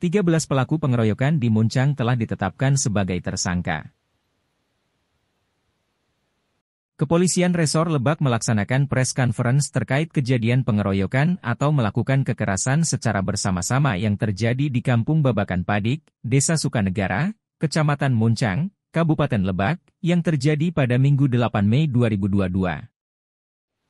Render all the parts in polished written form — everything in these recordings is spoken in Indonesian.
13 pelaku pengeroyokan di Muncang telah ditetapkan sebagai tersangka. Kepolisian Resor Lebak melaksanakan press conference terkait kejadian pengeroyokan atau melakukan kekerasan secara bersama-sama yang terjadi di Kampung Babakan Padik, Desa Sukanegara, Kecamatan Muncang, Kabupaten Lebak, yang terjadi pada Minggu 8 Mei 2022.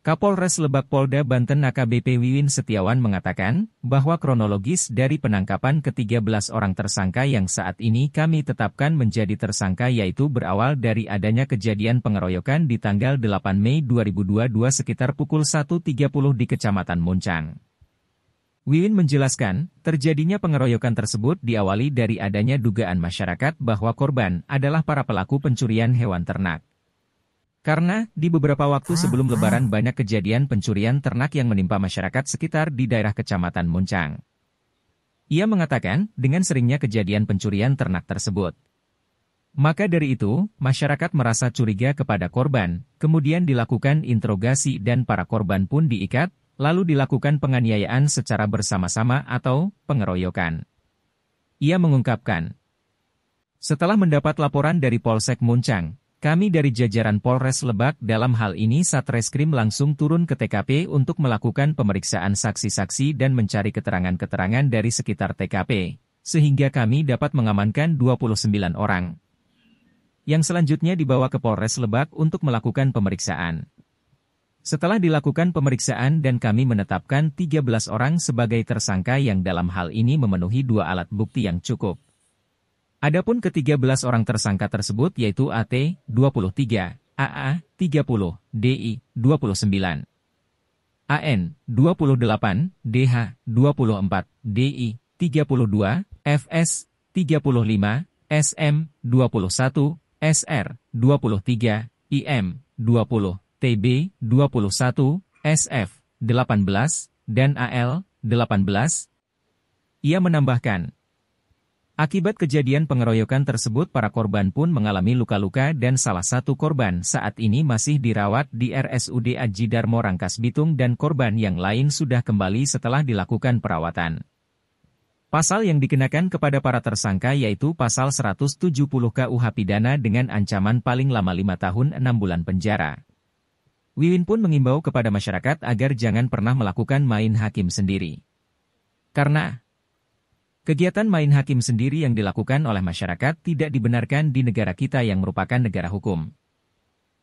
Kapolres Lebak Polda Banten AKBP Wiwin Setiawan mengatakan bahwa kronologis dari penangkapan ke-13 orang tersangka yang saat ini kami tetapkan menjadi tersangka yaitu berawal dari adanya kejadian pengeroyokan di tanggal 8 Mei 2022 sekitar pukul 1.30 di Kecamatan Muncang. Wiwin menjelaskan, terjadinya pengeroyokan tersebut diawali dari adanya dugaan masyarakat bahwa korban adalah para pelaku pencurian hewan ternak. Karena, di beberapa waktu sebelum Lebaran banyak kejadian pencurian ternak yang menimpa masyarakat sekitar di daerah Kecamatan Muncang. Ia mengatakan, dengan seringnya kejadian pencurian ternak tersebut. Maka dari itu, masyarakat merasa curiga kepada korban, kemudian dilakukan interogasi dan para korban pun diikat, lalu dilakukan penganiayaan secara bersama-sama atau pengeroyokan. Ia mengungkapkan, setelah mendapat laporan dari Polsek Muncang, kami dari jajaran Polres Lebak dalam hal ini Satreskrim langsung turun ke TKP untuk melakukan pemeriksaan saksi-saksi dan mencari keterangan-keterangan dari sekitar TKP, sehingga kami dapat mengamankan 29 orang. Yang selanjutnya dibawa ke Polres Lebak untuk melakukan pemeriksaan. Setelah dilakukan pemeriksaan dan kami menetapkan 13 orang sebagai tersangka yang dalam hal ini memenuhi 2 alat bukti yang cukup. Adapun ke-13 orang tersangka tersebut yaitu AT, 23, AA, 30, DI, 29, AN, 28, DH, 24, DI, 32, FS, 35, SM, 21, SR, 23, IM, 20, TB, 21, SF, 18, dan AL, 18. Ia menambahkan, akibat kejadian pengeroyokan tersebut para korban pun mengalami luka-luka dan salah satu korban saat ini masih dirawat di RSUD Aji Darmo Rangkas Bitung dan korban yang lain sudah kembali setelah dilakukan perawatan. Pasal yang dikenakan kepada para tersangka yaitu Pasal 170 KUH Pidana dengan ancaman paling lama 5 tahun 6 bulan penjara. Wiwin pun mengimbau kepada masyarakat agar jangan pernah melakukan main hakim sendiri. Karena kegiatan main hakim sendiri yang dilakukan oleh masyarakat tidak dibenarkan di negara kita yang merupakan negara hukum.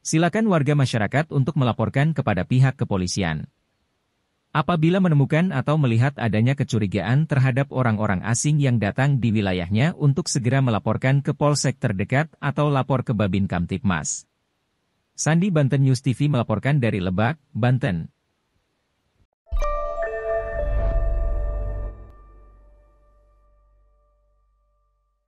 Silakan warga masyarakat untuk melaporkan kepada pihak kepolisian. Apabila menemukan atau melihat adanya kecurigaan terhadap orang-orang asing yang datang di wilayahnya untuk segera melaporkan ke Polsek terdekat atau lapor ke Babin Kamtipmas. Sandi Banten News TV melaporkan dari Lebak, Banten.